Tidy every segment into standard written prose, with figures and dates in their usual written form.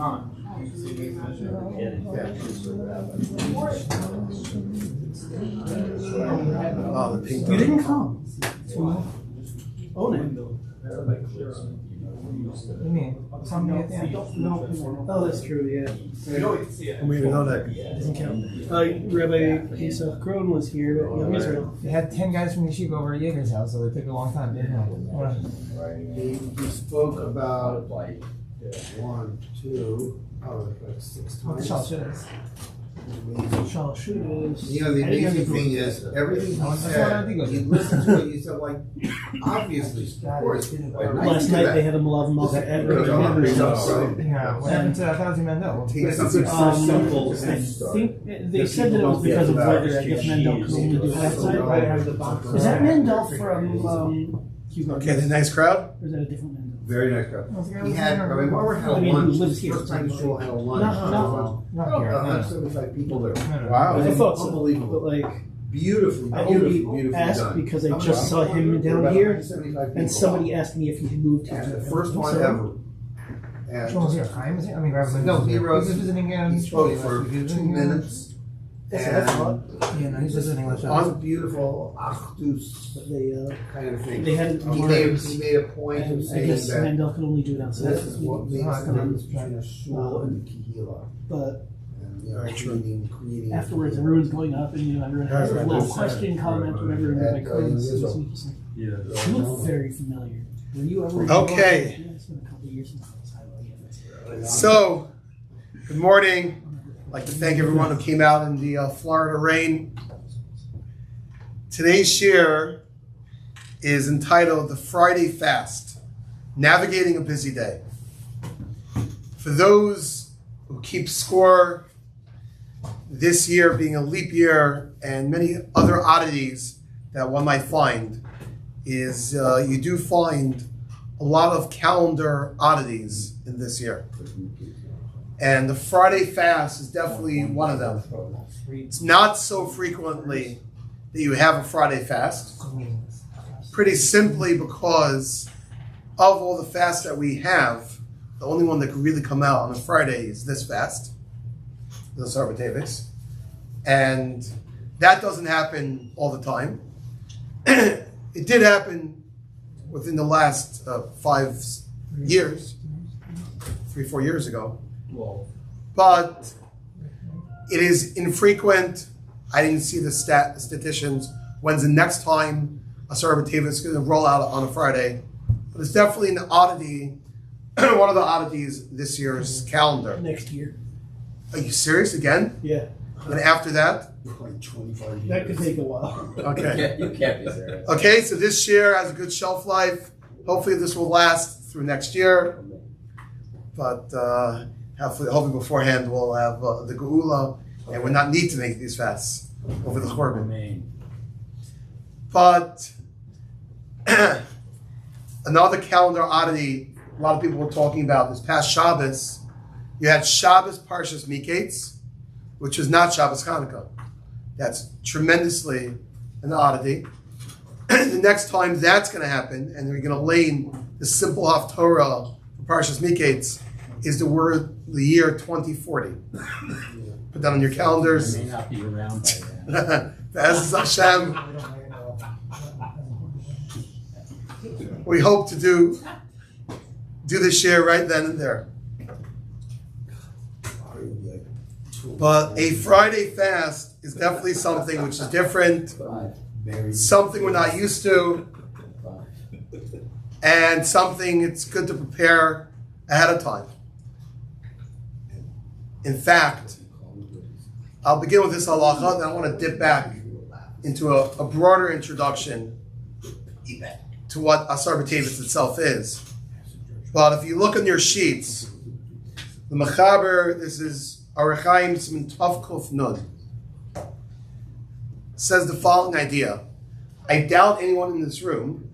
Oh, the pink. You didn't come. Own it. What do you mean? Tell me at the end. Oh, that's true, yeah. We didn't know that. Doesn't count. Rabbi Pesach Krohn was here, but Young Israel. They had 10 guys from Yeshiva over at Yeager's house, so they took a long time. Didn't know. He spoke about 1, 2, like 6 What the times. shell should is. You know, the amazing thing is, everything he said, you listen to it, you said, like, obviously, of course. Last night they had a Malav Malka at Yeah. Yeah, and I thought it was Mendel. Take something so simple I and think they said that it was because of weather. I guess Mendel could only do halftime. Is that Mendel from Cuba? Okay, the nice crowd? Or is that a different Mendel? Very nice crowd. He had, I mean, Margaret had a I mean, lunch, who lives here. first time the school had a lunch. Not here. 175 people there. Wow. I thought so, Unbelievable. but like, Beautifully, I beautifully, only beautifully asked done. because I just saw him down here, and somebody asked me if he had moved here. And the first one ever. And Which one was here? Chaim was here? I mean, Rabbi Mendel was here. He was visiting he spoke for 2 minutes. That's what I thought. Yeah, no, he's visiting with us. Unbeautiful achdus They kind of thing. they had He made a point of I saying guess that Mendel could only do it outside. this is what makes the difference between a shul and a kehillah. But And, you know, creating afterwards, everyone's going up, and everyone has a little question, comment, whatever. And like, oh, this week, he's like, you look very familiar. Were you ever? Okay. Yeah, it's been a couple of years since I was highlighting. So, good morning. I'd like to thank everyone who came out in the Florida rain. Today's shir is entitled The Friday Fast, Navigating a Busy Day. For those who keep score, this year being a leap year and many other oddities that one might find, is you do find a lot of calendar oddities in this year. And the Friday fast is definitely one of them. It's not so frequently that you have a Friday fast, pretty simply because of all the fasts that we have, the only one that could really come out on a Friday is this fast, the Sarvatevis. And that doesn't happen all the time. It did happen within the last 5 years, 3-4 years ago. But it is infrequent. I didn't see the statisticians. When's the next time a Sarvateva is going to roll out on a Friday? But it's definitely an oddity, one of the oddities this year's calendar. Next year. Are you serious again? Yeah. And after that? Like 25 years. That could take a while. Okay. You can't be serious. Okay, so this year has a good shelf life. Hopefully this will last through next year. But hopefully beforehand we'll have the Geula, and we'll not need to make these fasts over the Churban. But another calendar oddity a lot of people were talking about this past Shabbos, you had Shabbos Parshas Miketz, which is not Shabbos Hanukkah. That's tremendously an oddity. The next time that's going to happen, and we're going to lane the simple Haftorah for Parshas Miketz, is the year 2040. Put that on your calendars. I may not be around by then. As Hashem, we hope to do the share right then and there. But a Friday fast is definitely something which is different, something we're not used to, and something it's good to prepare ahead of time. In fact, I'll begin with this halacha, and I want to dip back into a broader introduction to what Asar B'Tevis itself is. But if you look on your sheets, the Mechaber, this is Arachaim Siman Tav Kuf Nun, says the following idea. I doubt anyone in this room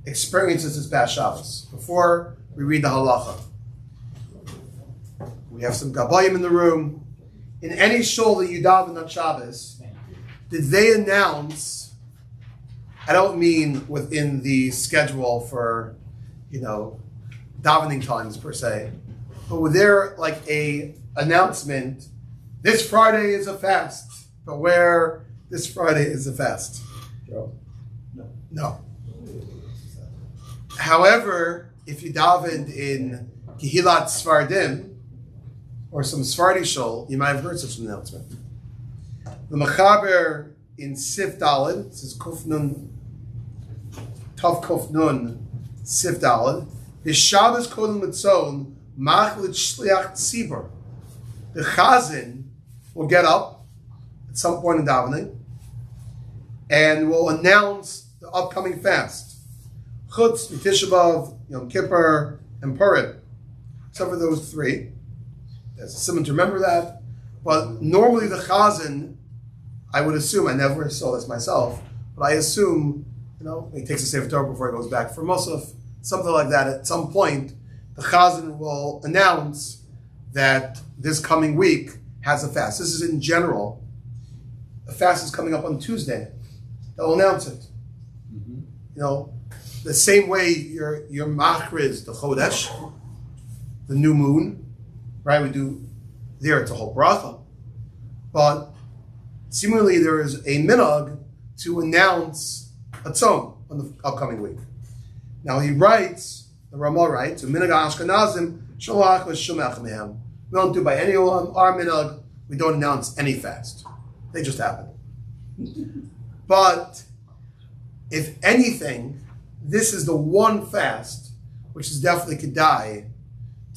experiences this past Shabbos. Before we read the halacha, we have some Gabayim in the room. In any shul that you daven on Shabbos, did they announce, I don't mean within the schedule for, davening times per se, but were there like a announcement, this Friday is a fast, but where this Friday is a fast? No. However, if you davened in Kehilat Sfardim or some Sephardi shul, you might have heard such an announcement. The Mechaber in Sif Daled, this is Kuf Nun, Tov Kuf Nun, Sif Daled, the Shabbos Kodem Mitzon, Machlit Shliach Tzibur. The Chazan will get up at some point in davening and will announce the upcoming fast. Chutz, Tisha B'Av, Yom Kippur, and Purim. Except for those three. There's a simon to remember that. But normally the Chazan, I would assume, I never saw this myself, but I assume, he takes a Sefer Torah before he goes back for Musaf, something like that. At some point, the Chazan will announce that this coming week has a fast. This is in general. The fast is coming up on Tuesday. They'll announce it. The same way your machriz, the chodesh, the new moon, right? We do there, it's a whole bracha. But similarly, there is a minhag to announce a tzom on the upcoming week. Now he writes, the Ramah writes, minhag Ashkenazim shalach v'shumach mehem. We don't do by anyone our minhag. We don't announce any fast. They just happen. But if anything, this is the one fast which is definitely kedai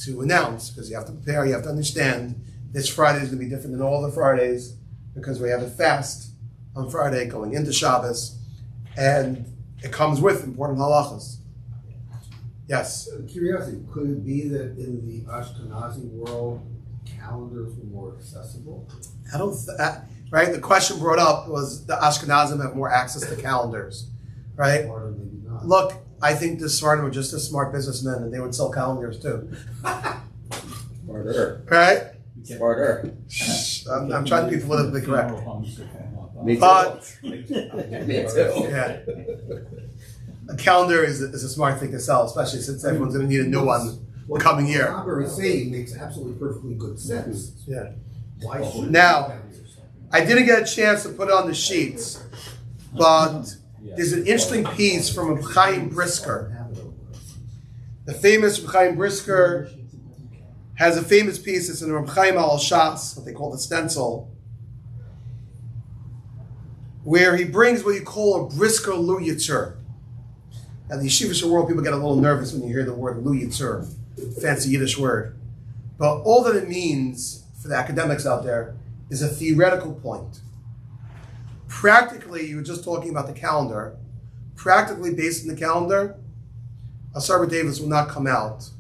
to announce, because you have to prepare, you have to understand this Friday is going to be different than all the Fridays because we have a fast on Friday going into Shabbos, and it comes with important halachas. Yes? Curiosity, could it be that in the Ashkenazi world, calendars were more accessible? Right? The question brought up was the Ashkenazim have more access to calendars, right? Or maybe not. Look, I think the Sephardim were just as smart businessmen, and they would sell calendars too. Smarter. Right? Smarter. I'm trying to be politically correct. Me too. But, Me too. yeah. A calendar is a smart thing to sell, especially since everyone's going to need a new one the coming year. What Robert is saying makes absolutely perfectly good sense. Yeah. Why should Now, I didn't get a chance to put it on the sheets, but there's an interesting piece from Reb Chaim Brisker. The famous Reb Chaim Brisker has a famous piece. It's in Reb Chaim Al Shas, what they call the stencil, where he brings what you call a Brisker Lu Yitzur. Now, the Yeshivish world, people get a little nervous when you hear the word Lu Yitzur, fancy Yiddish word. But all that it means for the academics out there is a theoretical point. Practically, you were just talking about the calendar. Practically, based on the calendar, Asar Davis will not come out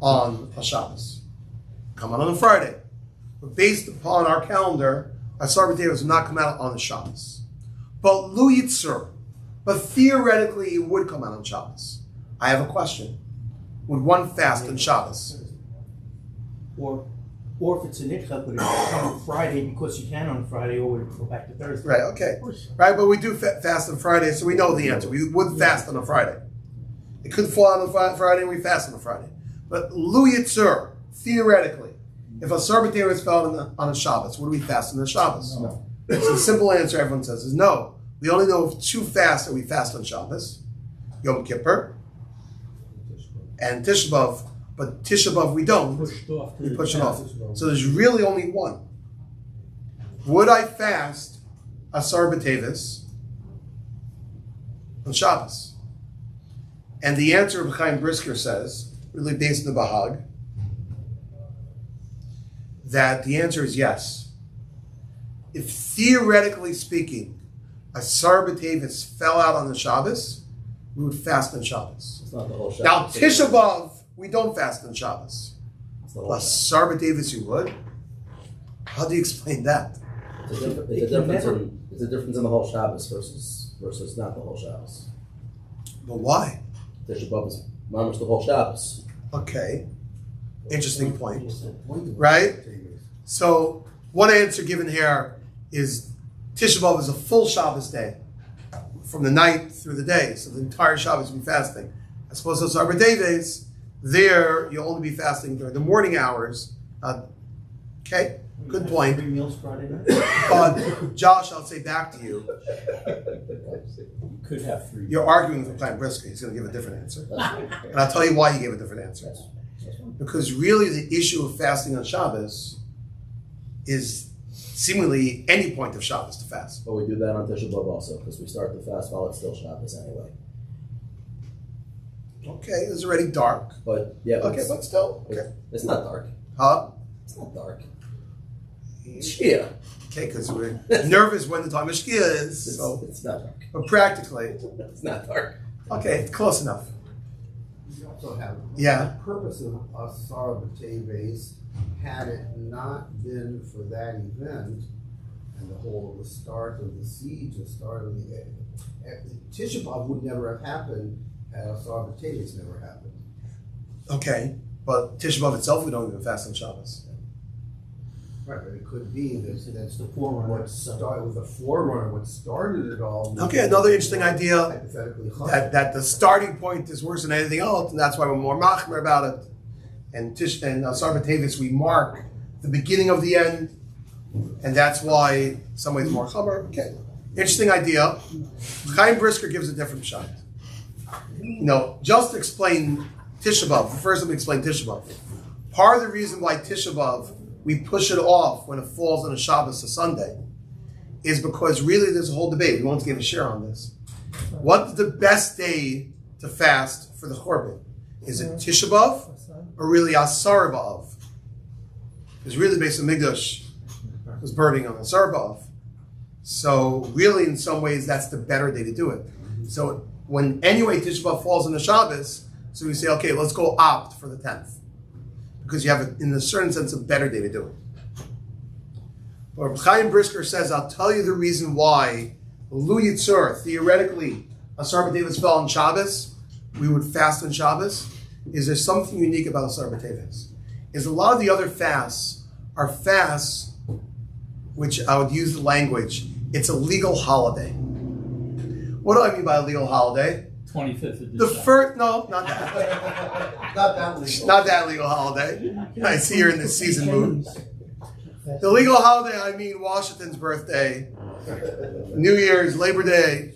on a Shabbos. Come out on a Friday. But based upon our calendar, Asar Davis will not come out on a Shabbos. But Lu Yitzur, but theoretically, it would come out on Shabbos. I have a question. Would one fast on Shabbos? Or if it's an itcha, but it's on Friday because you can on Friday, or would it go back to Thursday? Right, okay. Right, but we do fast on Friday, so we know the answer. We would fast on a Friday. It could fall on a Friday, and we fast on a Friday. But Lu Yitzur, theoretically, if a Sarbatera fell on a Shabbos, would we fast on a Shabbos? No. So the simple answer everyone says is no. We only know of two fasts that we fast on Shabbos, Yom Kippur and Tisha B'Av. But Tisha B'Av we don't. We push it off. So there's really only one. Would I fast Asar B'Tevis on Shabbos? And the answer of Chaim Brisker says, really based on the Bahag, that the answer is yes. If theoretically speaking, Asar B'Tevis fell out on the Shabbos, we would fast on Shabbos. It's not the whole Shabbos. Now, Tisha B'Av, we don't fast on Shabbos. It's the whole Shabbos. Asar B'Tevis, you would? How do you explain that? It's a difference in the whole Shabbos versus not the whole Shabbos. But why? Tisha B'Av is mamash the whole Shabbos. Okay. Interesting point. Right? So, one answer given here is Tisha B'Av is a full Shabbos day, from the night through the day. So the entire Shabbos will be fasting. I suppose those Arbor Days, there you'll only be fasting during the morning hours. Okay, good point. 3 meals Friday night. But Josh, I'll say back to you. You could have 3. You're arguing with Chaim Brisker. He's going to give a different answer, and I'll tell you why he gave a different answer. Because really, the issue of fasting on Shabbos is seemingly any point of Shabbos to fast. But we do that on Tisha B'Av also, because we start the fast while it's still Shabbos anyway. Okay, it's already dark. But yeah, Okay, but still. Okay. it's not dark. Huh? It's not dark. Yeah, Okay, because we're nervous when the time of Shkia is. So, it's not dark. but practically, It's not dark. okay, close enough. You also have Yeah. the purpose of Asar B'Teves, had it not been for that event and the whole the start of the siege, the start of the Tisha B'Av would never have happened had Asar B'Teves never happened. Okay, but Tisha B'Av itself, we don't even fast on Shabbos. Right, but it could be that that's the forerunner. what started with the forerunner, what started it all. Okay, another interesting idea Hypothetically, that the starting point is worse than anything else, and that's why we're more machmer about it. And Asar B'Teves, we mark the beginning of the end, and that's why in some ways more chamer. Okay, interesting idea. Chaim Brisker gives a different shot. You know, just to explain Tisha B'Av. First, let me explain Tisha B'Av. Part of the reason why Tisha B'Av we push it off when it falls on a Shabbos or Sunday is because really there's a whole debate. We want to give a share on this. What's the best day to fast for the Chorban? Is it Tisha B'Av or really Asar B'Av? Because really Beis Hamikdash was burning on Asar B'Av. So really in some ways that's the better day to do it. So when anyway Tisha B'Av falls on a Shabbos, so we say, okay, let's go opt for the 10th. Because you have, in a certain sense, a better day to do it. But Chaim Brisker says, I'll tell you the reason why Lu Yitzur, theoretically, Asar B'Teves fell on Shabbos, we would fast on Shabbos, is there's something unique about Asar B'Teves. Is a lot of the other fasts are fasts, which I would use the language, it's a legal holiday. What do I mean by a legal holiday? 25th of The December. first, no, not that. not that legal. Not that legal holiday. I see you're in the season mood. The legal holiday, I mean Washington's birthday, New Year's, Labor Day.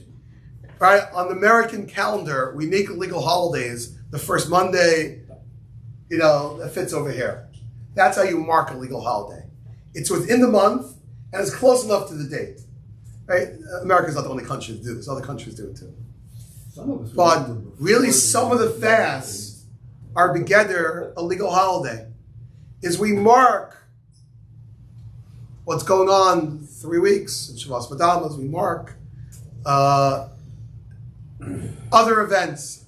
Right? On the American calendar, we make legal holidays the first Monday, you know, that fits over here. That's how you mark a legal holiday. It's within the month and it's close enough to the date. Right? America's not the only country to do this. Other countries do it too. Some of us But remember really, before some of the fasts are together a legal holiday. Is we mark what's going on 3 weeks in Shavas Madamas. We mark other events.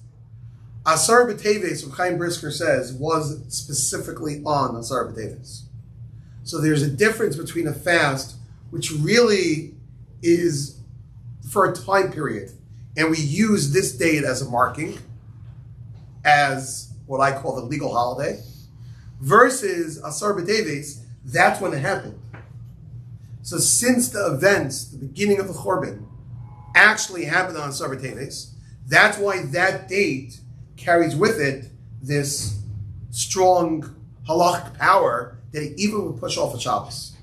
Asar B'Teves, what Chaim Brisker says, was specifically on Asar B'Teves. So there's a difference between a fast, which really is for a time period. And we use this date as a marking, as what I call the legal holiday, versus Asar B'Teves, that's when it happened. So since the events, the beginning of the Chorban, actually happened on Asar B'Teves, that's why that date carries with it this strong halachic power that it even would push off a Shabbos.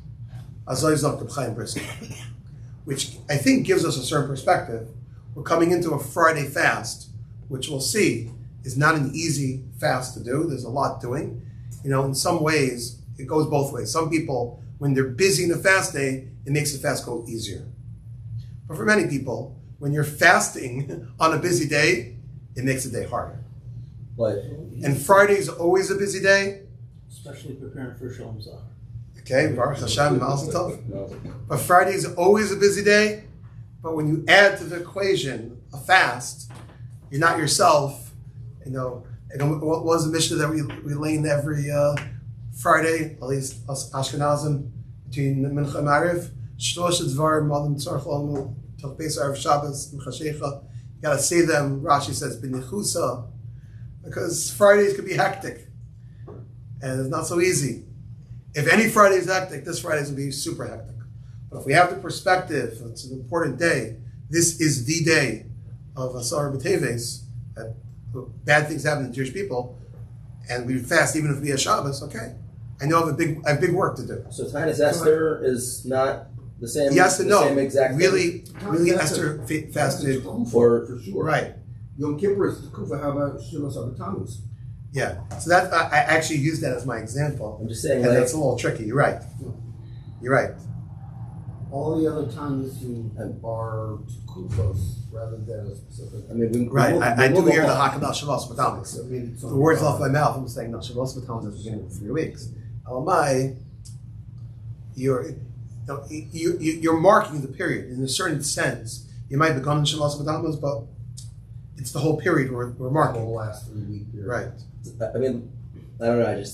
Which I think gives us a certain perspective. We're coming into a Friday fast, which we'll see is not an easy fast to do. There's a lot doing. You know, in some ways, it goes both ways. Some people, when they're busy in a fast day, it makes the fast go easier. But for many people, when you're fasting on a busy day, it makes the day harder. But And Friday is always a busy day. Especially preparing for Shalom Zachar. Okay, Baruch Hashem, Mazel Tov. But Friday is always a busy day. But when you add to the equation a fast, you're not yourself. You know, and what was the mission that we lean every Friday, at least us Ashkenazim, between Mincha and Mariv? Shlosh Dvarim Madim Tzarech L'Olam Tov Beis Erev Shabbos M'Chashecha. You gotta say them. Rashi says B'Nichusa, because Fridays could be hectic, and it's not so easy. If any Friday is hectic, this Friday is gonna be super hectic. But if we have the perspective, it's an important day. This is the day of Asar B'Teves. That bad things happen to Jewish people. and we fast even if we have Shabbos, okay. I know I have big work to do. So Tainus Esther is not the same. Yes and the no. Same exact really thing? Esther fasted. Or for sure. Right. Yom Kippur is the Kufa. How about Shilos Abatanus? Yeah. So that I actually used that as my example. I'm just saying, And like, that's a little tricky. You're right. You're right. All the other times you are Kufos rather than a specific. I mean, we Right. move- I we do move hear the along. Hakabal Shavuos B'Tammuz. I mean, it's The words off my mouth. I'm saying no. Shavuos B'Tammuz is the beginning of 3 weeks. Elamai, you're marking the period in a certain sense. You might become in Shavuos B'Tammuz, but it's the whole period we're the marking. last 3 week period. Right. I mean, I don't know.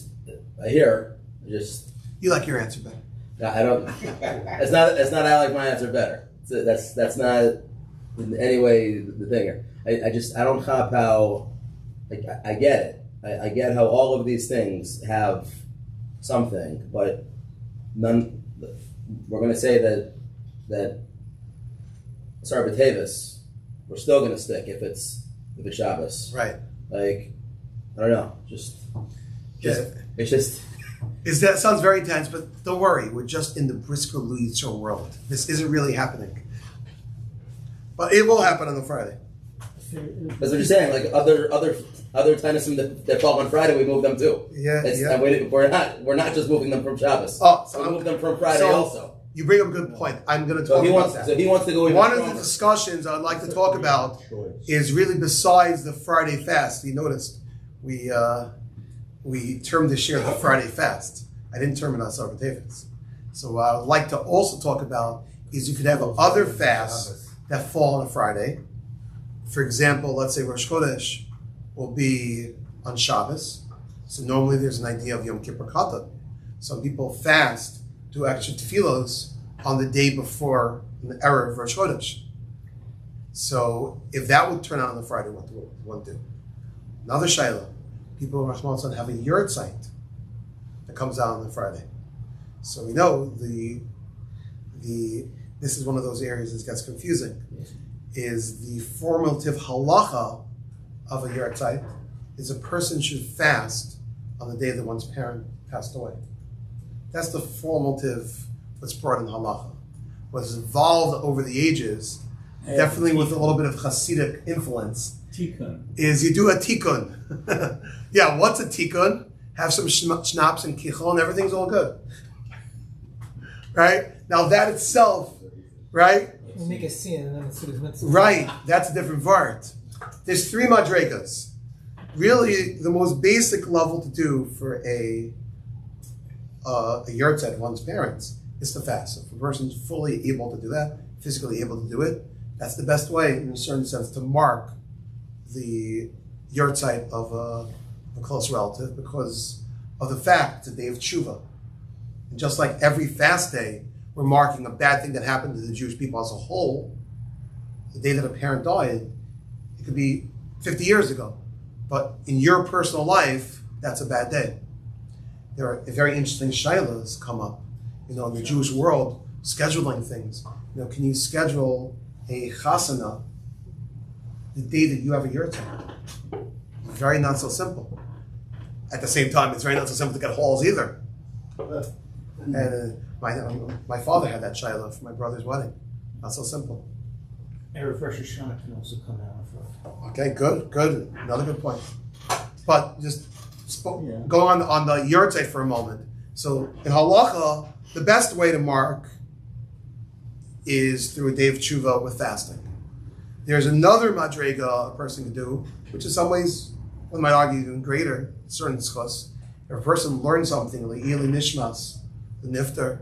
I hear. You like your answer better. I don't. It's not. I like my answer better. That's not in any way the thing. I don't hop how. Like, I get it. I get how all of these things have something, but none. We're going to say that Sar B'Tevis, we're still going to stick if it's Shabbos. Right. Like, I don't know. It's just. That sounds very intense, but don't worry. We're just in the Brisker Luitzer world. This isn't really happening. But it will happen on the Friday. That's what you're saying. Like other tennis that fall on Friday, we move them too. Yeah, yeah. And we're not just moving them from Shabbos. Oh, so we move them from Friday so also. You bring up a good point. I'm going to So talk he about wants. that. So he wants to go even One of stronger. the discussions I'd like to talk about is really besides the Friday fast. You noticed we termed this year the Friday fast. I didn't term it on Sar B'Tevis. So what I would like to also talk about is you could have other fasts that fall on a Friday. For example, let's say Rosh Chodesh will be on Shabbos. So normally there's an idea of Yom Kippur Katan. Some people fast, do extra tefillos on the day before the Erev Rosh Chodesh. So if that would turn out on the Friday, what do one do? Another shayla. People in Rosh have a yurt site that comes out on the Friday. So we know this is one of those areas that gets confusing. Is the formative halacha of a yurt site is a person should fast on the day that one's parent passed away. That's the formative what's brought in halacha. What's evolved over the ages, definitely with a little bit of Hasidic influence, Tikkun. is you do a tikkun. Yeah, what's a tikkun? Have some schnapps and kichel and everything's all good. Right? Now that itself, right? You make a scene and then it's sort of Right, that's a different vart. There's 3 madregas. Really, the most basic level to do for a yurtzeit, one's parents, is to fast. If a person's fully able to do that, physically able to do it, that's the best way, in a certain sense, to mark the yurtzeit of a close relative because of the fact it's a day of tshuva. And just like every fast day, we're marking a bad thing that happened to the Jewish people as a whole. The day that a parent died, it could be 50 years ago. But in your personal life, that's a bad day. There are very interesting shaylas come up, in the Jewish world, scheduling things. Can you schedule a chasana the day that you have a yurtzeit? Very not so simple. At the same time, it's very not so simple to get halls either. And my father had that shayla for my brother's wedding. Not so simple. Erev Rosh Hashanah can also come out on Friday. Okay, good. Another good point. But just go on the yurtzeit for a moment. So in halacha, the best way to mark is through a day of tshuva with fasting. There's another madrega a person can do, which in some ways, one might argue even greater, certain schos. If a person learns something, like Eli Nishmas, the nifter,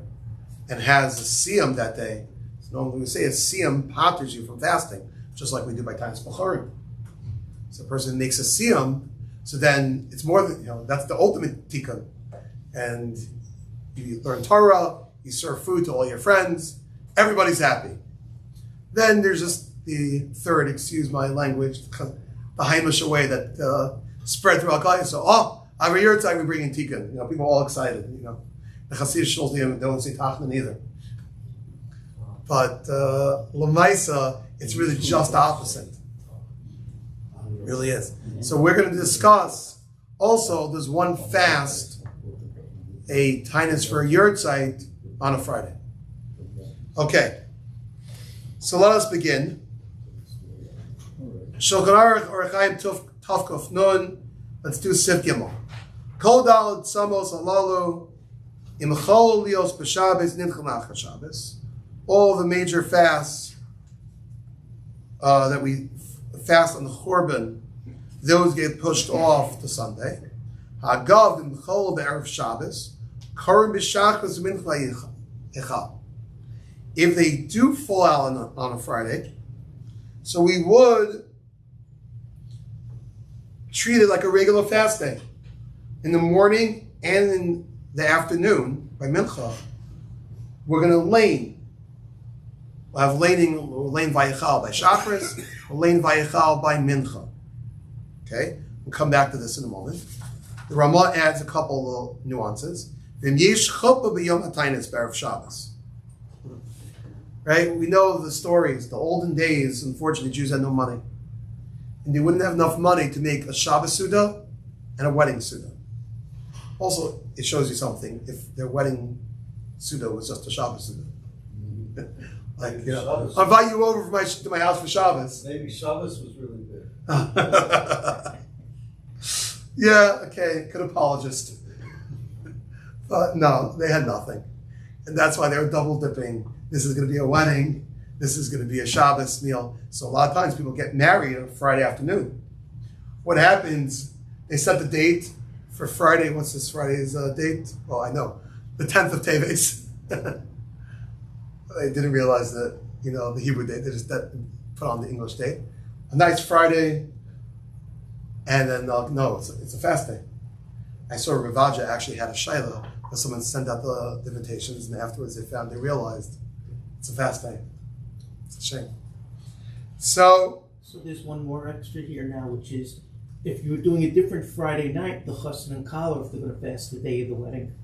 and has a siyam that day, so normally we say a siyam patters you from fasting, just like we do by times Bacharim. So a person makes a siyam, so then it's more than, that's the ultimate tikkun. And you learn Torah, you serve food to all your friends, everybody's happy. Then there's just the third, excuse my language, the Haimish way that spread throughout Gaia. So, every year we bring in tikkun. People are all excited. The Hasidic Shulchan don't say Tachman either. But Lamaisa, it's really just opposite. It really is. So we're going to discuss Also, there's one fast, a tinus for a yurtzeit on a Friday. Okay, so let us begin. Shulchan Aruch Orach Chaim Tavkuf Nun. Let's do Sif Gimel. Kol Daled Samos Alalu Imchol Lios B'Shabbos Nimchanach Shabbos. All the major fasts that we fast on the Churban, those get pushed off to Sunday. Hagav Imchol Be'erev Shabbos Karim B'Shachos Mincha Echad. If they do fall out on a Friday, so we would treat it like a regular fast day. In the morning and in the afternoon, by Mincha, we're going to lane. We'll have lane Vayichal by Shachris, we'll lane Vayichal by Mincha. Okay? We'll come back to this in a moment. The Ramah adds a couple little nuances. V'im yesh chuppah b'yom hataynis b'erev Shabbos. Right? We know the stories. The olden days, unfortunately, Jews had no money. And they wouldn't have enough money to make a Shabbos Suda and a wedding Suda. Also, it shows you something if their wedding Suda was just a Shabbos Suda. Like, you know, I'll invite you over to my house for Shabbos. Maybe Shabbos was really big. Yeah, okay, good apologist. But no, they had nothing. And that's why they were double dipping. This is going to be a wedding. This is going to be a Shabbos meal. So a lot of times people get married on Friday afternoon. What happens, they set the date for Friday. What's this Friday's date? Well, I know. The 10th of Teves. They didn't realize that, you know, the Hebrew date. They just put on the English date. A nice Friday. And then, no, it's a fast day. I saw Ravaja actually had a shayla where someone sent out the invitations, and afterwards they realized it's a fast day. It's a shame. So there's one more extra here now, which is if you're doing a different Friday night, the chassan and kala, if they're going to fast the day of the wedding.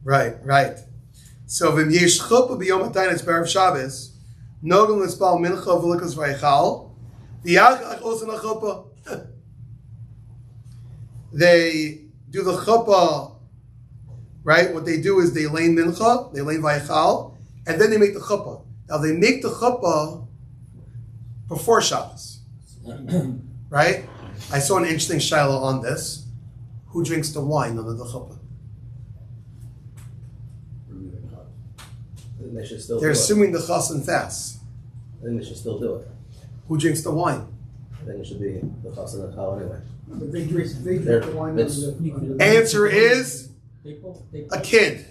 Right. So v'im yesh chuppah b'yom hataynis b'erev Shabbos, nogam l'spal mincha v'likas v'yichal, v'yachach osen ha'chuppah. They do the chuppah, right? What they do is they lane mincha, they lane v'yichal, and then they make the chuppah. Now they make the chuppah before Shabbos, right? I saw an interesting shiloh on this. Who drinks the wine under the chuppah? They should still They're do assuming the chassan fasts. I think they should still do it. Who drinks the wine? I think it should be the chassan and kala anyway. But they drink They're- the wine it's- under the Answer is a kid.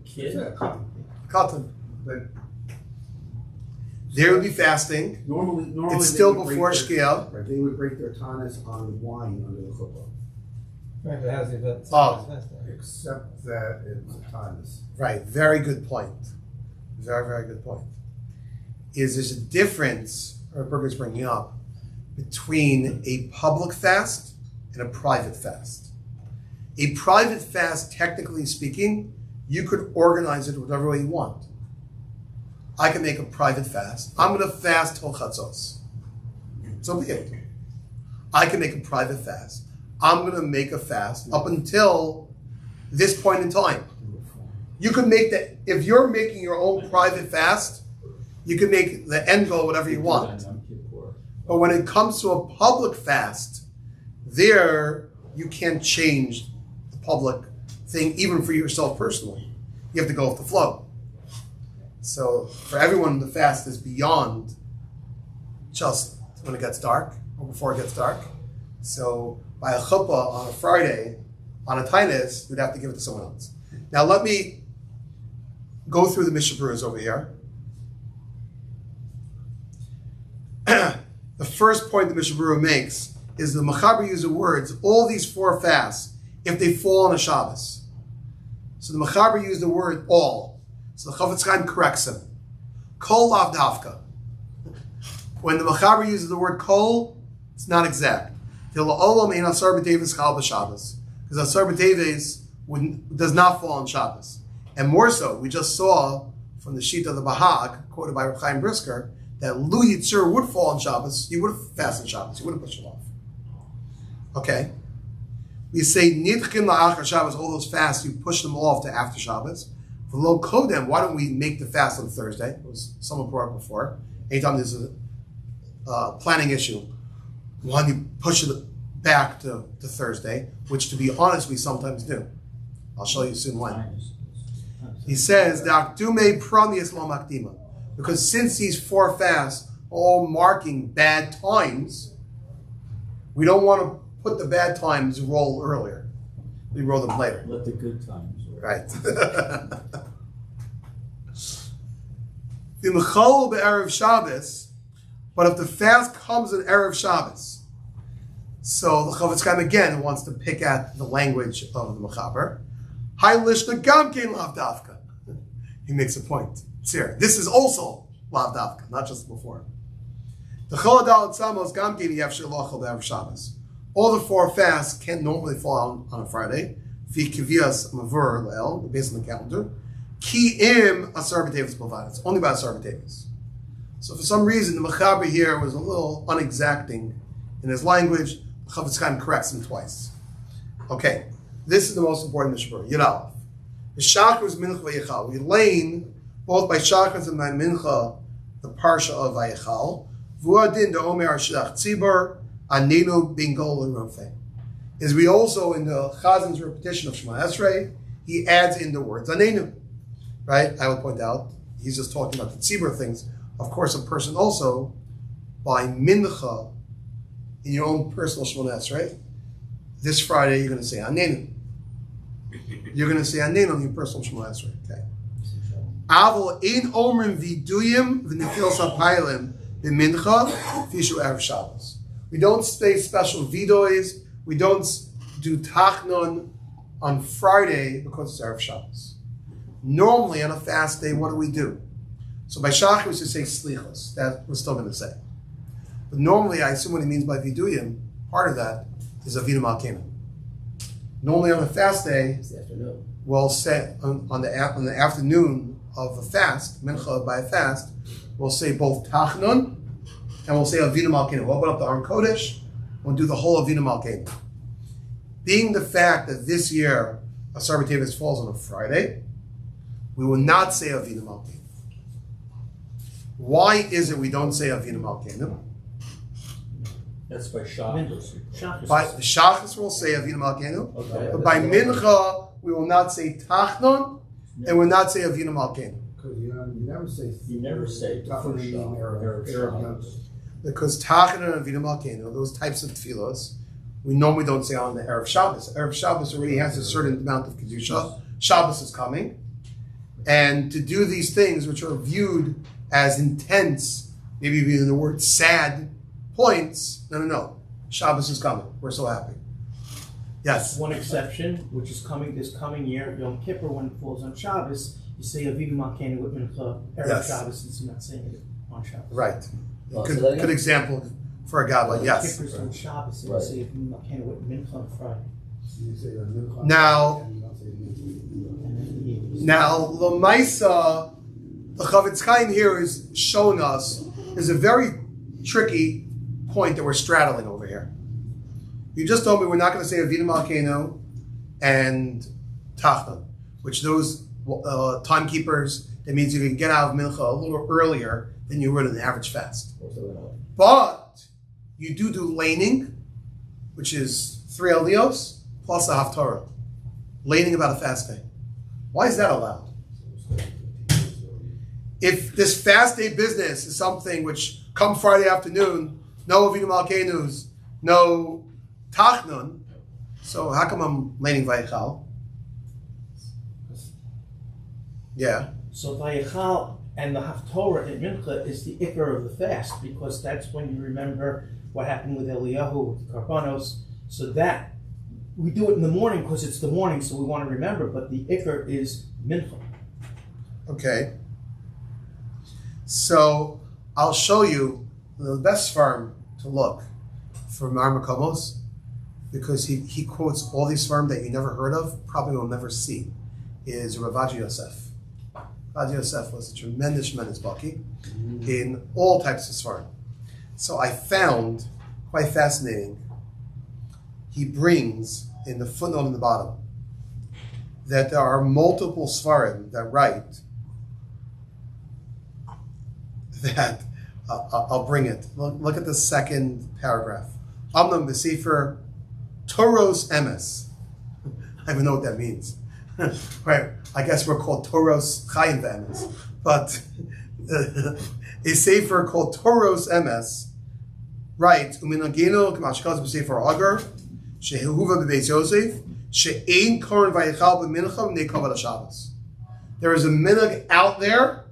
Kid? Cotton. But They would be fasting. normally It's they still would before break their- Shkia. Right, they would break their tanis on wine under the chuppah, Right, but how's it that? Oh. except that it's a tanis. Right. Very good point. Very, very good point. There's a difference, or Berger's bringing up, between a public fast and a private fast. A private fast, technically speaking, you could organize it whatever way you want. I can make a private fast. I'm going to fast till chatzos. So be it. I can make a private fast. I'm going to make a fast up until this point in time. You can make that, if you're making your own private fast, you can make the end goal whatever you want. But when it comes to a public fast, there you can't change the public thing, even for yourself personally. You have to go with the flow. So for everyone, the fast is beyond just when it gets dark or before it gets dark. So by a chuppah on a Friday, on a tainus, we'd have to give it to someone else. Now let me go through the Mishnah Berurahs over here. The first point the Mishnah Berurah makes is the Mechaber uses the words, all these four fasts, if they fall on a Shabbos. So the Mechaber used the word all. So the Chafetz Chaim corrects him. Kol lav dafka. When the Mechaber uses the word kol, it's not exact. Because asar b'teves does not fall on Shabbos. And more so, we just saw from the sheet of the Bahag, quoted by Reb Chaim Brisker, that Lu Yitzur would fall on Shabbos. He would have fasted Shabbos. He would have pushed it off. Okay. We say nidchin la'achar Shabbos, all those fasts, you push them off to after Shabbos. For lo kodem, why don't we make the fast on Thursday? It was someone brought up before. Anytime there's a planning issue, why don't you push it back to Thursday, which to be honest, we sometimes do. I'll show you soon why. He says, because since these 4 fasts are all marking bad times, we don't want to put the bad times roll earlier. We roll them later. Let the good times roll. Right. The Mechol be'erev Shabbos, but if the fast comes in Erev Shabbos, so the Chavetz Chaim again wants to pick at the language of the Mechaber. Hai lishna gam kein lav davka. He makes a point. It's here. This is also lav davka, not just before. The Chol Adal Tzamos gam kein yevshir lochel be'erev Shabbos. All the 4 fasts can't normally fall on a Friday. Fi kivias mavur leil, based on the calendar. Ki im asar b'tevis b'vad. It's only about asar b'tevis. So for some reason, the Mechaber here was a little unexacting in his language. The Chavetz Chaim corrects him twice. Okay, this is the most important Mishabur. Yud Aleph. The Shachris Mincha Vayechal. We lane both by Shachris and by Mincha the parsha of Vayechal. Vuadin the Omer Shlach Tzibur Anenu Bingol Rofe. Is we also in the Chazin's repetition of Shema Esrei, he adds in the words Anenu. Right? I will point out he's just talking about the Tzibur things. Of course, a person also by Mincha in your own personal Shema Esrei. This Friday you're going to say Anenu. You're going to say Anenu in your personal Shema Esrei. Okay. Avol ein omrim viduyim v'nefilos ha'pailim b'mincha fishu erev Shabbos. We don't say special vidoys. We don't do tachnon on Friday because it's erev Shabbos. Normally on a fast day, what do? So by Shachar we should say slichos. That we're still going to say. But normally, I assume what he means by viduyim, part of that is avinu malkeinu. Normally on a fast day, we'll say on the afternoon of a fast, mincha by a fast, we'll say both tachnon and we'll say avinu malkeinu. We'll open up the Aron Kodesh. We'll do the whole avinu malkeinu. Being the fact that this year Asar B'Tevis falls on a Friday, we will not say avinu malkeinu. Why is it we don't say avinu malkeinu? That's by Shabbos. By the Shachas we'll say avinu malkeinu, Okay. but by mincha we will not say tachnon and we'll not say avinu malkeinu. Because you never say. You never say the first Tachlim Erev Shabbos. Because tachnon and avinu malkeinu, those types of tefillos, we normally don't say on the Erev Shabbos. Erev Shabbos already has a certain amount of kedusha. Shabbos is coming, and to do these things which are viewed as intense, maybe even the word sad points. No. Shabbos is coming. We're so happy. Yes. One exception, which is coming this coming year, Yom Kippur, when it falls on Shabbos, you say Avinu Malkeinu with Mincha Erev Yes. Shabbos, since you're not saying it on Shabbos. Right. Oh, Good, say that again? good example for a Gabla. Yom Yes. Kippur's on Shabbos, and Right. you say Avinu Malkeinu with Mincha on Friday. You say mincha. Now- And you don't say mincha. And then you Now, Lamaisa, the Chavetz Chaim here is showing us is a very tricky point that we're straddling over here. You just told me we're not going to say Avinu Malkeinu and Tachnon, which those timekeepers, that means you can get out of Mincha a little earlier than you would in an average fast. But you do laning, which is 3 aliyos plus a haftarah. Laning about a fast day. Why is that allowed? If this fast day business is something which come Friday afternoon, no Avinu Malkeinus, no Tachnon, so how come I'm laning Vayichal? Yeah. So Vayichal and the Haftorah in Mincha is the Iker of the fast, because that's when you remember what happened with Eliyahu, with the Karbanos. So that, we do it in the morning because it's the morning, so we want to remember, but the Iker is Mincha. Okay. So I'll show you the best farm to look for Mar Makomos, because he quotes all these farm that you never heard of, probably will never see, is Ravaji Yosef. Ravaji Yosef was a tremendous baki in all types of svarim. So I found quite fascinating. He brings in the footnote in the bottom that there are multiple svarim that write that I'll bring it. Look at the second paragraph. Amnam b'sefer Toros Emes. I don't even know what that means. Right? I guess we're called Toros Chaim Emes, but a sefer called Toros Emes writes Uminageno Kamashkaz b'sefer Agar Shehuva b'Beis Yosef She'ein Koren Vayichal b'Mincha V'nei Kavod HaShabbos. There is a minhag out there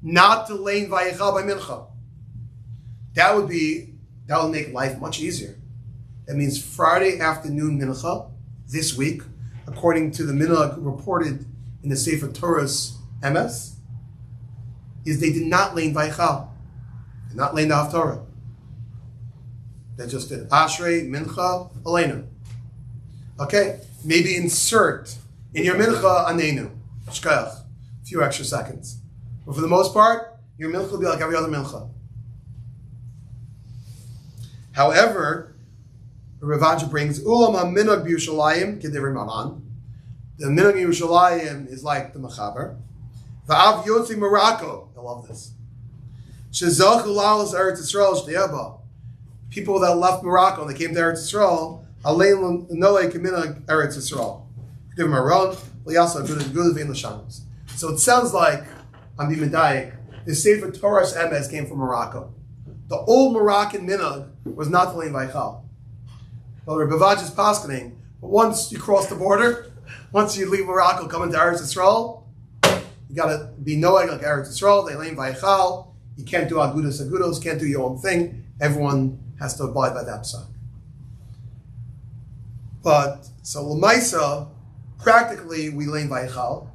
not to lane Vayichal by Mincha. That would make life much easier. That means Friday afternoon Mincha this week, according to the minhag reported in the Sefer Toros Emes, is they did not lane Vayichal. They did not lane the Haftorah. They just did Ashrei, Mincha, Aleinu. Okay? Maybe insert in your Mincha, Anenu. Shkach. A few extra seconds. But for the most part, your Mincha will be like every other Mincha. However, Rav Acha brings Ulam HaMinhag B'Yushalayim K'Divrei Maran. The Minhag Yerushalayim is like the Mechaber. Va'av Yotzi Morocco. I love this. Shezach Ulalas Eretz Yisrael Shteyaba. People that left Morocco and they came to Eretz Yisrael. Alein Noe K'Minhag Eretz Yisrael. K'Divrei Maran. L'Yasa Gud Vein L'Shabbos. So it sounds like on the Medayik, the Sefer Toros Emes came from Morocco. The old Moroccan minhag was not to lane Vayichal. Well, Rebbe Vash is paskening, but once you cross the border, once you leave Morocco, come into Eretz Yisrael, you got to be noeg like Eretz Yisrael. They lane Vayichal. You can't do agudos, can't do your own thing. Everyone has to abide by that psak. But so l'maisa, practically we lane Vayichal,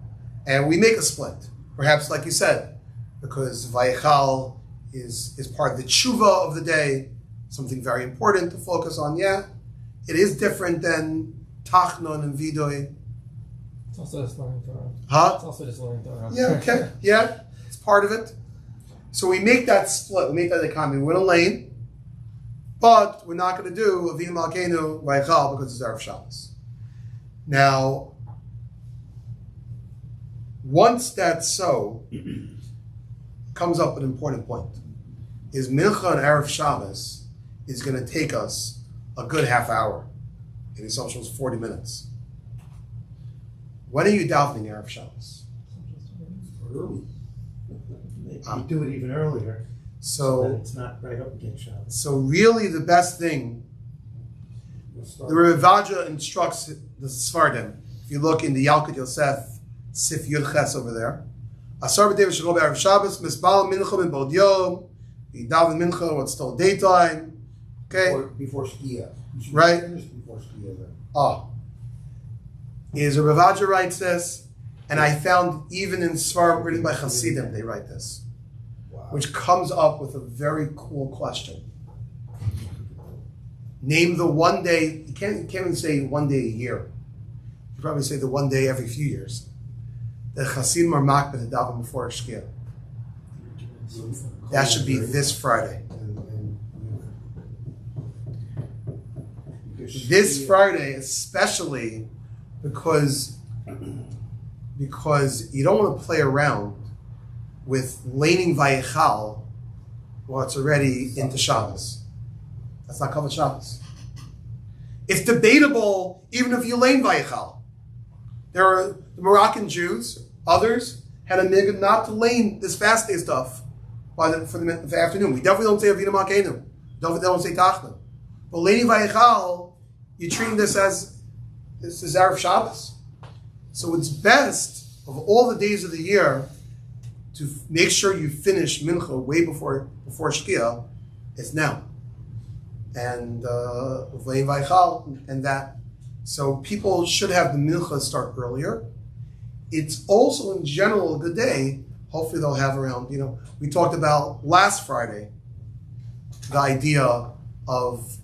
and we make a split. Perhaps, like you said, because Vayichal is part of the tshuva of the day, something very important to focus on. Yeah, it is different than Tachnon and Vidoy. It's also just learning Torah. Huh? It's also just learning Torah. Yeah, okay. Yeah, it's part of it. So we make that split, we make that economy. We're in a lane, but we're not going to do Avinu Malkeinu Vayichal because it's Erev Shabbos. Now, once that's so, comes up an important point. Is Mincha and Erev Shabbos is going to take us a good half hour. In the assumption was 40 minutes. When are you davening Erev Shabbos? Early. We do it even earlier, so that it's not right up against Shabbos. So really the best thing, the Rebbe Vaja instructs the Sfardim. If you look in the Yalkut Yosef, Sif Yud Ches over there, Asar b'Dev shel Erev Shabbos, Misbal Mincha min Bod Yom, you daven Mincha when it's still daytime, okay? Before Shkia. You should Right. finish before Shkia then. Is a Rav Acha writes this, and I found even in Svarim written by Hasidim, they write this, Wow. which comes up with a very cool question. Name the one day, you can't even say one day a year. You probably say the one day every few years. The Hasidim are makbid to daven before Shkia. That should be this Friday. This Friday, especially because you don't want to play around with laning Vayichal while it's already into Shabbos. That's not Kavod Shabbos. It's debatable even if you lane Vayichal. There are the Moroccan Jews, others, had a minhag not to lane this fast day stuff for the afternoon. We definitely don't say Avinu Malkeinu. Definitely don't say Tachna. But laning Vayichal, you're treating this as this is Erev Shabbos. So it's best of all the days of the year to make sure you finish Mincha way before Shkia. It's now. And V'lein Vayichal and that. So people should have the Mincha start earlier. It's also in general a good day. Hopefully they'll have around, we talked about last Friday, the idea of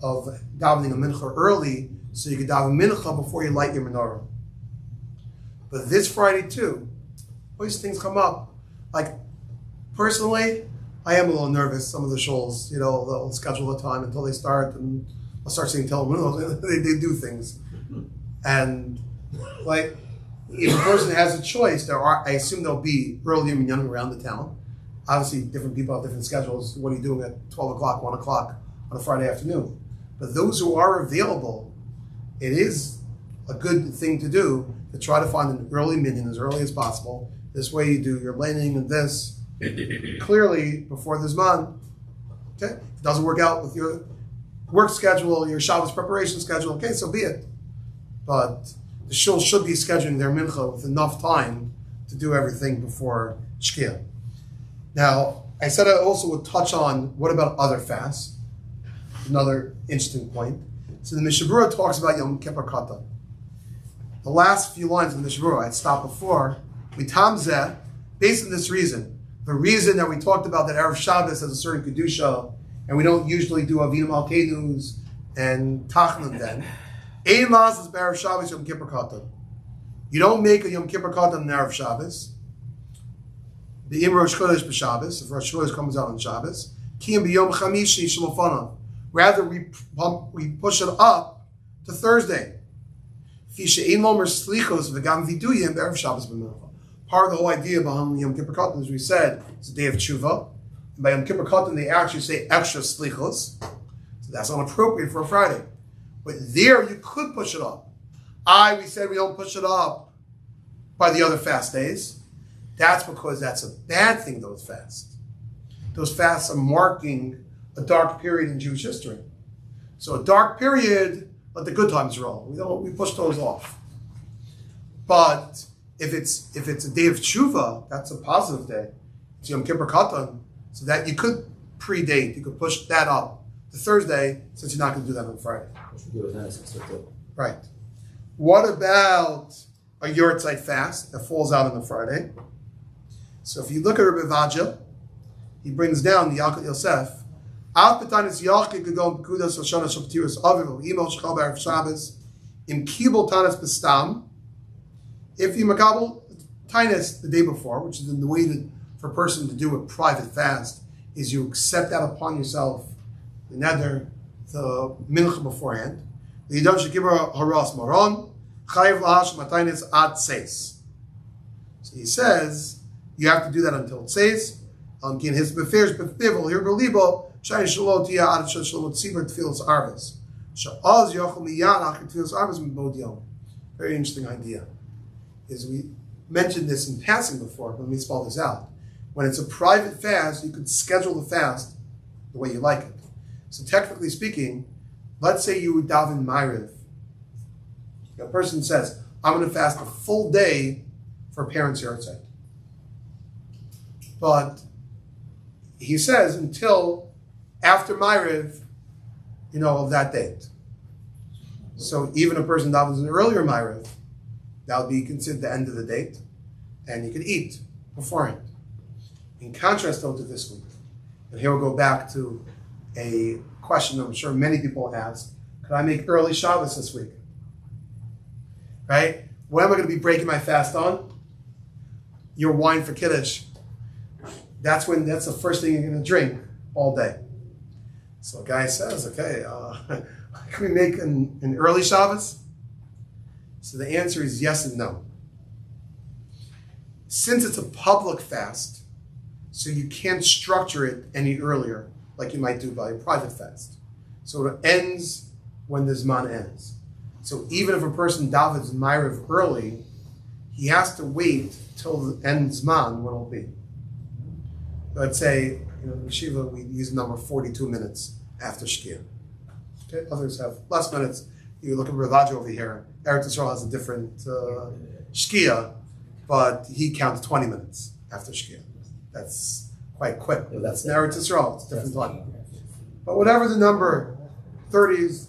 davening a mincha early so you could daven mincha before you light your menorah. But this Friday too, always things come up. Like, personally, I am a little nervous. Some of the shuls, they'll schedule a time until they start and I'll start saying telemundo. They do things, and like if a person has a choice, I assume there'll be early and young around the town. Obviously, different people have different schedules. What are you doing at 12 o'clock, 1 o'clock on a Friday afternoon? But those who are available, it is a good thing to do to try to find an early minyan as early as possible. This way you do your laning and this clearly before the Zman. Okay? If it doesn't work out with your work schedule, your Shabbos preparation schedule, okay, so be it. But the shul should be scheduling their mincha with enough time to do everything before Shkia. Now, I said I also would touch on what about other fasts? Another interesting point. So the Mishnah Berurah talks about Yom Kippur Katan. The last few lines of the Mishnah Berurah, I'd stopped before, Mitamzeh, based on this reason, the reason that we talked about that Erev Shabbos has a certain Kedusha, and we don't usually do Avinu Malkedus and Tachnun then, Ein Maz is Erev Shabbos Yom Kippur Katan. You don't make a Yom Kippur Katan in Erev Shabbos. The Im Rosh Chodesh b'Shabbos, if Rosh Chodesh comes out on Shabbos, Kiyam b'Yom Chamishi Shalofanav. Rather, we push it up to Thursday. Part of the whole idea behind Yom Kippur Katan, as we said, it's a day of tshuva. And by Yom Kippur Katan, they actually say extra slichos. So that's inappropriate for a Friday. But there, you could push it up. We said we don't push it up by the other fast days. That's because that's a bad thing, those fasts. Those fasts are marking a dark period in Jewish history. So a dark period, let the good times roll. We push those off. But if it's a day of tshuva, that's a positive day. It's Yom Kippur Katan, so that you could predate, you could push that up to Thursday, since you're not going to do that on Friday. Right. What about a Yortzeit fast that falls out on a Friday? So if you look at Rabbi Vaja, he brings down the Yalkut Yosef. If you makabel tainus the day before, which is the way that for a person to do a private fast, is you accept that upon yourself, the neder, the mincha beforehand. The yidon shekibra haras maron chayiv lahash matainis ad seis. So he says you have to do that until it says. His befers befivel here belibo. Very interesting idea. Is we mentioned this in passing before, but let me spell this out. When it's a private fast, you could schedule the fast the way you like it. So technically speaking, let's say you would daven Ma'ariv. A person says, I'm going to fast a full day for a parent's yahrzeit. But he says until after Ma'ariv, of that date. So even a person that was an earlier Ma'ariv, that would be considered the end of the date, and you could eat beforehand. In contrast, though, to this week, and here we'll go back to a question I'm sure many people ask: could I make early Shabbos this week? Right? What am I going to be breaking my fast on? Your wine for Kiddush. That's the first thing you're going to drink all day. So a guy says, okay, can we make an early Shabbos? So the answer is yes and no. Since it's a public fast, so you can't structure it any earlier like you might do by a private fast. So it ends when the Zman ends. So even if a person davens Ma'ariv early, he has to wait till the end Zman when it'll be. Let's say, in Yeshiva, we use the number 42 minutes after Shkia. Okay? Others have less minutes. You look at Ravaja over here. Eretz Yisrael has a different Shkia, but he counts 20 minutes after Shkia. That's quite quick. Yeah, that's Eretz Yisrael, it's a different time. But whatever the number, 30s,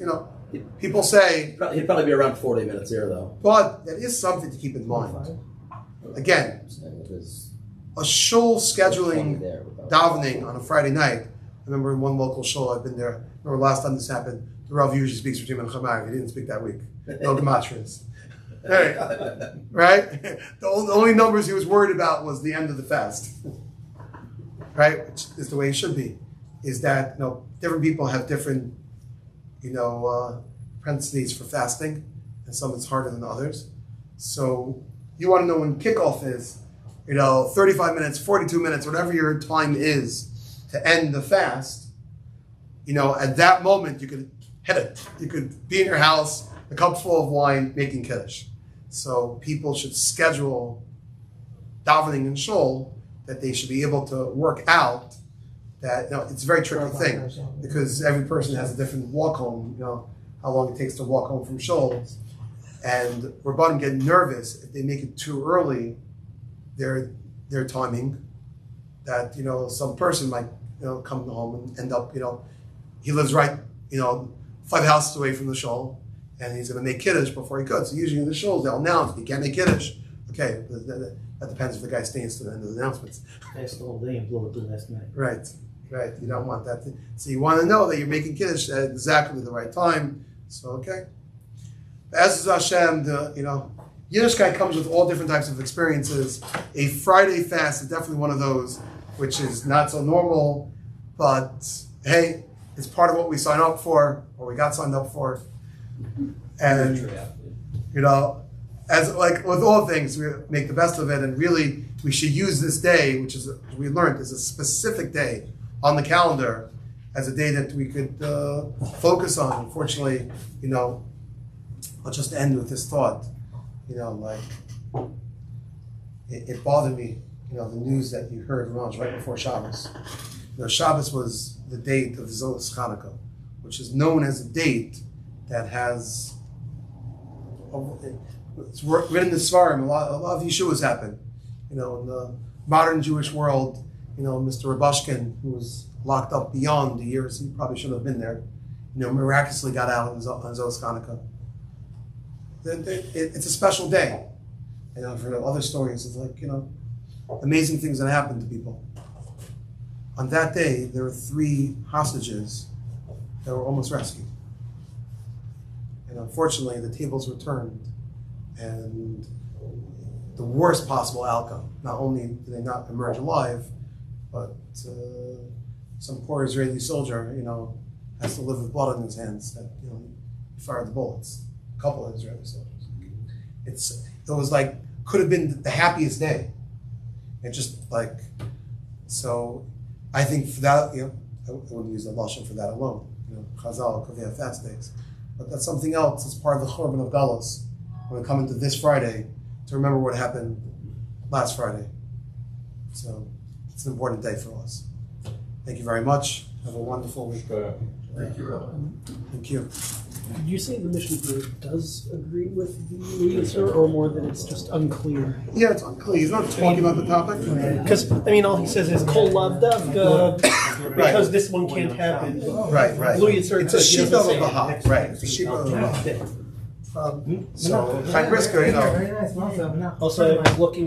people say. He'd probably be around 40 minutes here, though. But that is something to keep in mind. Again, a shul scheduling davening on a Friday night. I remember in one local shul, I've been there. I remember last time this happened, the Rav usually speaks for Jim and Chamar. He didn't speak that week. No gematrias. Right? The only numbers he was worried about was the end of the fast. Right? Which is the way it should be. Is that different people have different propensities for fasting, and some it's harder than others. So you want to know when kickoff is, 35 minutes, 42 minutes, whatever your time is to end the fast. At that moment you could hit it. You could be in your house, a cup full of wine, making kiddush. So people should schedule davening in shul that they should be able to work out. That it's a very tricky thing because every person has a different walk home. How long it takes to walk home from shul, and Rabbanim get nervous if they make it too early. Their timing, that some person might come home and end up he lives right 5 houses away from the shul, and he's going to make kiddush before he could. So usually in the shuls they'll announce you can't make kiddush. Okay, that depends if the guy stays to the end of the announcements. Fast the whole day and blow it to the last minute. Right. You don't want that. So you want to know that you're making kiddush at exactly the right time. So okay. As is Hashem, Yiddishkeit comes with all different types of experiences. A Friday fast is definitely one of those, which is not so normal, but hey, it's part of what we sign up for, or we got signed up for. And as like with all things, we make the best of it, and really we should use this day, which is we learned is a specific day on the calendar, as a day that we could focus on. Unfortunately, I'll just end with this thought. It bothered me, the news that you heard right before Shabbos. Shabbos was the date of Zos Chanukah, which is known as a date that has, it's written in the Svarim, a lot of Yeshuas happen. In the modern Jewish world, Mr. Rabashkin, who was locked up beyond the years he probably shouldn't have been there, miraculously got out on Zos Chanukah. It's a special day. For other stories, it's like, amazing things that happen to people. On that day, there were 3 hostages that were almost rescued. And unfortunately, the tables were turned, and the worst possible outcome. Not only did they not emerge alive, but some poor Israeli soldier, has to live with blood on his hands that, he fired the bullets. A couple of Israeli soldiers. It was like, could have been the happiest day. And just like, so I think for that, I wouldn't use the lashon for that alone. Chazal, Kaveh, fast days. But that's something else. It's part of the Churban of Galus. When we come into this Friday, to remember what happened last Friday. So it's an important day for us. Thank you very much. Have a wonderful week. Thank you. Thank you. Did you say the Mishnah Berurah does agree with the user, or more that it's just unclear? Yeah, it's unclear. He's not talking about the topic. Because, all he says is Kol Lav Davka, because this one can't happen. Right. It's It's a Shita of Baha. Right. It's a Shita of Baha. So, Chaim Brisker, Very nice. Awesome. Also, I'm looking